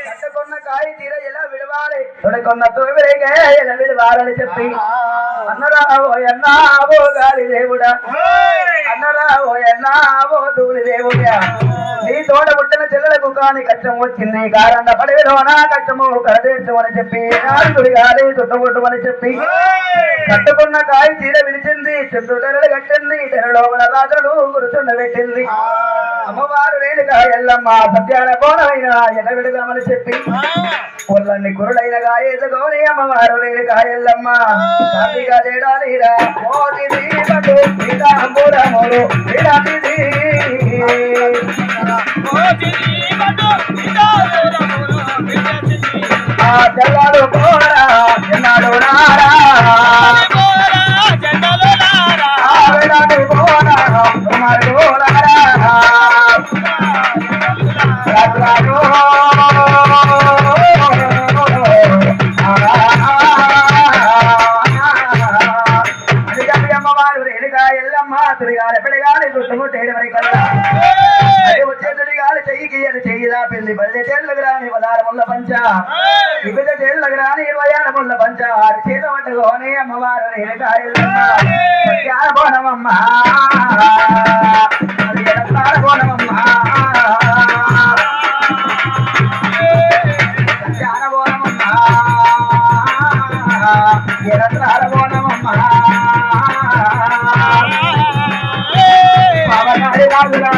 కట్టుకున్న కాయ తీర ఎలా విడవాలి తొడకొన్న తోవిరేగే ఎలా విడవాలని చెప్పి అన్నరావో ఎన్నావో గాలి దేవుడా అన్నరావో ఎన్నావో దూలి దేవుడా నీ తోడ పుట్టిన చెల్లెలకు కాని కష్టం వచ్చింది కారణ పడేలోనా కష్టము కడదేర్చమని చెప్పి నాలుగుడి గాలి చుట్టముట్టమని చెప్పి కట్టుకున్న కాయ తీర విడిచింది చుట్టూ తెరలు కట్టింది తెరలో రాజులు గురుచుండ పెట్టింది అమ్మవారు రేణుగా ఎల్లమ్మ సత్యాల కోణమైన ఎడవిడదామని చెప్పి పొల్లన్ని కురుడైన గాయేసుకోని అమ్మవారు రేణుగా ఎల్లమ్మ సాధిగా తేడాలిరా మోదిది పట్టు పీతాంబూరములు విడతిది ఆ జల్లాడు కోరా జల్లాడు నారా విడాడు కోరా కుమారు కోరా అమ్మవారు రేణుగా ఎల్లమ్మ తుడిగాలి పిడగాలి చుట్టుముట్టేడు మరి కల్లా వచ్చేది గాలి చెయ్యికి అని చెయ్యిదా పెళ్లి 10 ఏళ్ళకు రాని 16 ముళ్ళ పంచ 20 ఏళ్ళకు రాని 26 ముళ్ళ పంచ 6 చేత పట్టుకోని అమ్మవారు రేణుగా ఎల్లమ్మ సత్యాల బోనమమ్మ అది ఎడతాల బోనమమ్మ సత్యాల బోనమమ్మ ఎడతాల బోనమమ్మ పవనాడి రాజుగా